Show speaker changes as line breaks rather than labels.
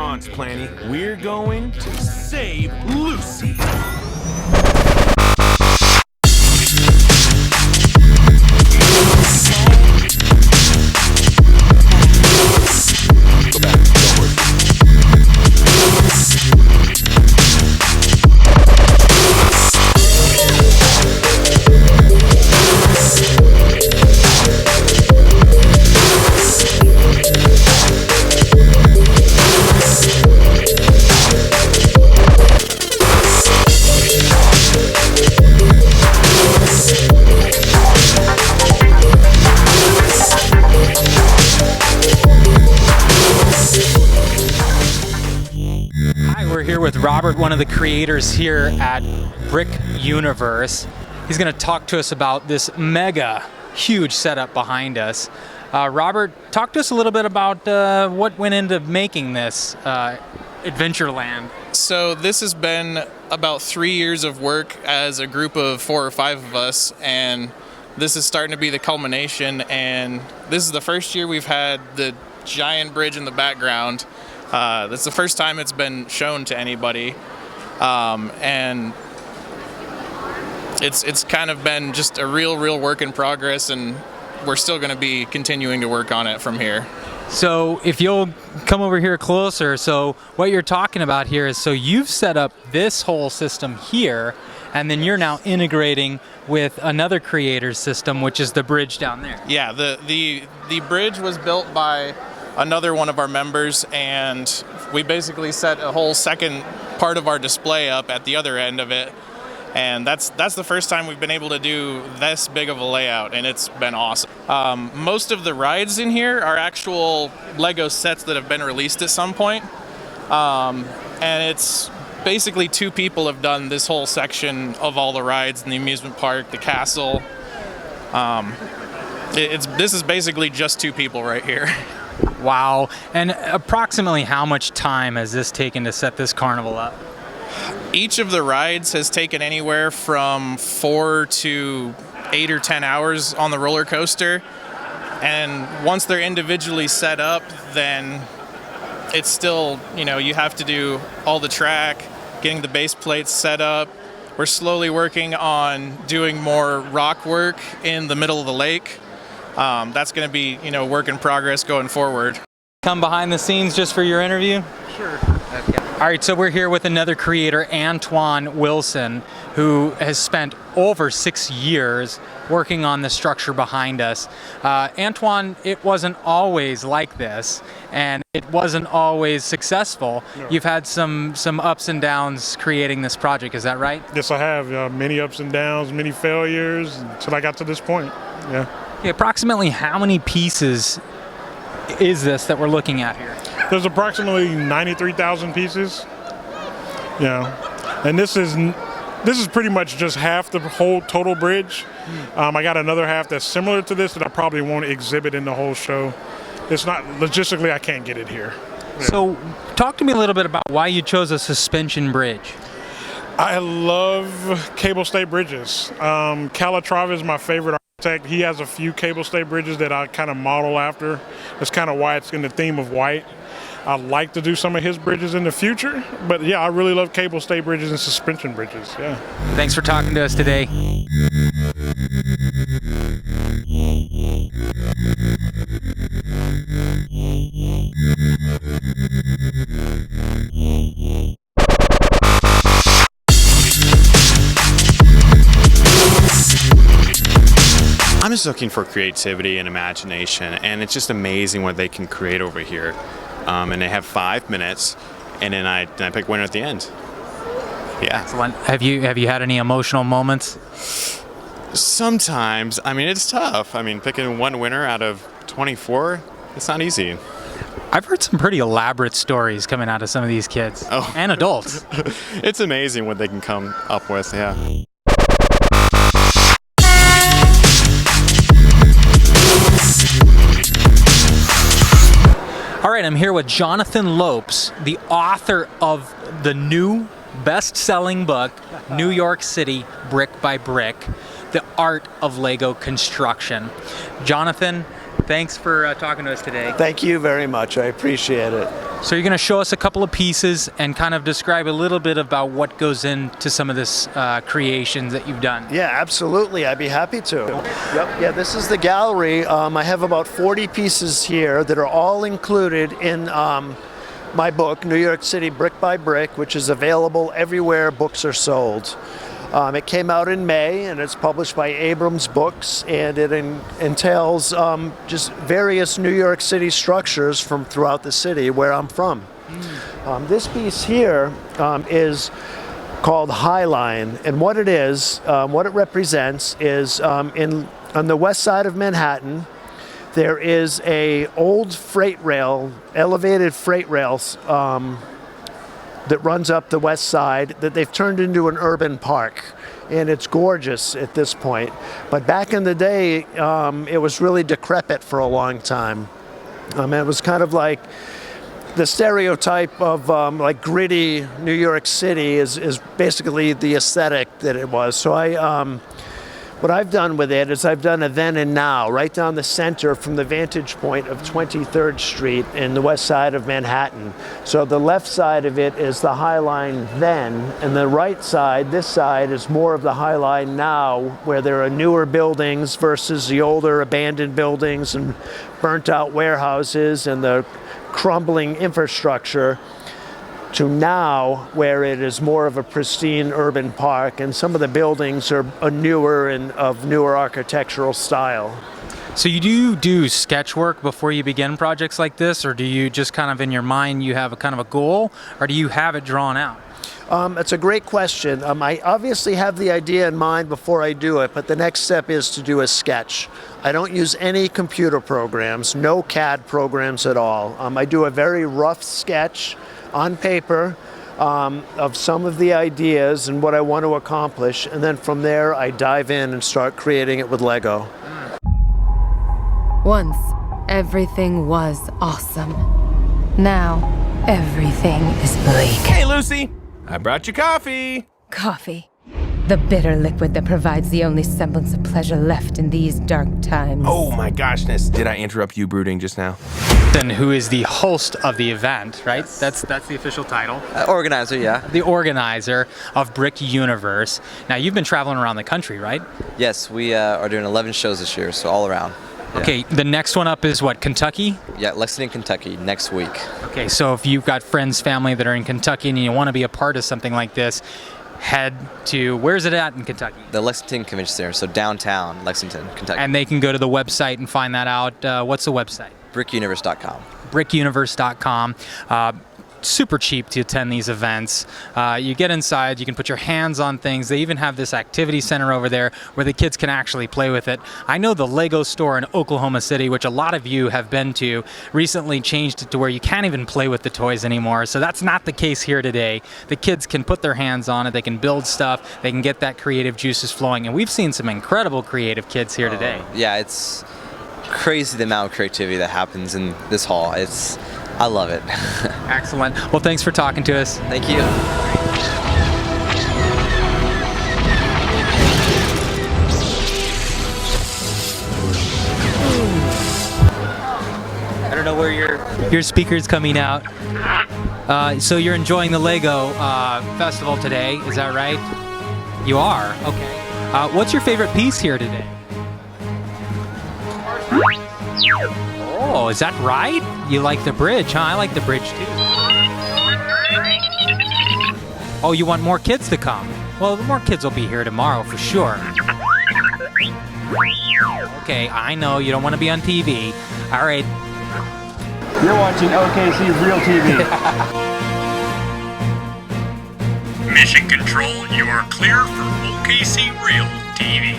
response, Planny. We're going to save Lucy. Go back. Don't worry.
Hi, we're here with Robert, one of the creators here at Brick Universe. He's going to talk to us about this mega huge setup behind us. Robert, talk to us a little bit about what went into making this Adventureland.
So this has been about 3 years of work as a group of 4 or 5 of us, and this is starting to be the culmination, and this is the first year we've had the giant bridge in the background. That's the first time it's been shown to anybody, and it's kind of been just a real work in progress, and we're still going to be continuing to work on it from here.
So if you'll come over here closer, so what you're talking about here is, so you've set up this whole system here, and then you're now integrating with another creator's system, which is the bridge down there.
Yeah, the bridge was built by another one of our members, and we basically set a whole second part of our display up at the other end of it, and that's the first time we've been able to do this big of a layout, and it's been awesome. Most of the rides in here are actual Lego sets that have been released at some point, and it's basically 2 people have done this whole section of all the rides in the amusement park, the castle. This is basically just 2 people right here.
Wow. And approximately how much time has this taken to set this carnival up?
Each of the rides has taken anywhere from 4 to 8 or 10 hours on the roller coaster. And once they're individually set up, then it's still, you have to do all the track, getting the base plates set up. We're slowly working on doing more rock work in the middle of the lake. That's going to be, work in progress going forward.
Come behind the scenes just for your interview? Sure. Okay. All right, so we're here with another creator, Antoine Wilson, who has spent over 6 years working on the structure behind us. Antoine, it wasn't always like this, and it wasn't always successful. No. You've had some ups and downs creating this project, is that right?
Yes, I have. Many ups and downs, many failures, until I got to this point. Yeah.
Okay, approximately how many pieces is this that we're looking at here?
There's approximately 93,000 pieces. And this is pretty much just half the whole total bridge. I got another half that's similar to this that I probably won't exhibit in the whole show. It's not logistically, I can't get it here. Yeah. So
talk to me a little bit about why you chose a suspension bridge.
I love cable stay bridges. Calatrava is my favorite architect. He has a few cable stay bridges that I kind of model after. That's kind of why it's in the theme of white. I'd like to do some of his bridges in the future, but yeah, I really love cable stay bridges and suspension bridges, yeah.
Thanks for talking to us today.
I'm just looking for creativity and imagination, and it's just amazing what they can create over here. And they have 5 minutes, and then I pick winner at the end. Yeah.
Excellent. Have you had any emotional moments?
Sometimes. I mean, it's tough. I mean, picking one winner out of 24, it's not easy.
I've heard some pretty elaborate stories coming out of some of these kids and adults.
It's amazing what they can come up with, yeah.
All right, I'm here with Jonathan Lopes, the author of the new best-selling book, New York City, Brick by Brick, The Art of Lego Construction. Jonathan, thanks for talking to us today.
Thank you very much. I appreciate it.
So you're going to show us a couple of pieces and kind of describe a little bit about what goes into some of this creations that you've done.
Yeah, absolutely. I'd be happy to. Yep. Yeah, this is the gallery. I have about 40 pieces here that are all included in my book, New York City Brick by Brick, which is available everywhere books are sold. It came out in May, and it's published by Abrams Books, and it entails just various New York City structures from throughout the city where I'm from. This piece here is called Highline, and what it is, what it represents is on the west side of Manhattan, there is a old freight rail, elevated freight rails that runs up the west side that they've turned into an urban park, and it's gorgeous at this point. But back in the day, it was really decrepit for a long time. It was kind of like the stereotype of like gritty New York City is basically the aesthetic that it was. So what I've done with it is I've done a then and now, right down the center from the vantage point of 23rd Street in the west side of Manhattan. So the left side of it is the High Line then, and the right side, this side, is more of the High Line now, where there are newer buildings versus the older abandoned buildings and burnt out warehouses and the crumbling infrastructure, to now where it is more of a pristine urban park, and some of the buildings are newer and of newer architectural style.
So you do sketch work before you begin projects like this, or do you just kind of in your mind you have a kind of a goal, or do you have it drawn out?
It's a great question. I obviously have the idea in mind before I do it, but the next step is to do a sketch. I don't use any computer programs, no CAD programs at all. I do a very rough sketch on paper of some of the ideas and what I want to accomplish, and then from there I dive in and start creating it with Lego.
Once, everything was awesome. Now, everything is bleak.
Hey, Lucy, I brought you coffee.
Coffee. The bitter liquid that provides the only semblance of pleasure left in these dark times.
Oh my goshness, did I interrupt you brooding just now?
Then who is the host of the event, right? That's the official title.
Organizer, yeah.
The organizer of Brick Universe. Now, you've been traveling around the country, right?
Yes, we are doing 11 shows this year, so all around. Yeah.
Okay, the next one up is what, Kentucky?
Yeah, Lexington, Kentucky, next week.
Okay, so if you've got friends, family that are in Kentucky and you want to be a part of something like this, head to, where's it at in Kentucky?
The Lexington Convention Center, so downtown Lexington, Kentucky.
And they can go to the website and find that out. What's the website?
BrickUniverse.com.
BrickUniverse.com. Super cheap to attend these events. You get inside, you can put your hands on things. They even have this activity center over there where the kids can actually play with it. I know the Lego store in Oklahoma City, which a lot of you have been to, recently changed it to where you can't even play with the toys anymore. So that's not the case here today. The kids can put their hands on it, they can build stuff, they can get that creative juices flowing. And we've seen some incredible creative kids here today.
Yeah, it's crazy the amount of creativity that happens in this hall. I love it.
Excellent. Well, thanks for talking to us.
Thank you.
I don't know where your speaker's coming out. So you're enjoying the Lego festival today, is that right? You are? Okay. What's your favorite piece here today? Oh, is that right? You like the bridge, huh? I like the bridge too. Oh, you want more kids to come? Well, more kids will be here tomorrow for sure. Okay, I know you don't want to be on TV. All right.
You're watching OKC Real TV.
Mission Control, you are clear for OKC Real TV.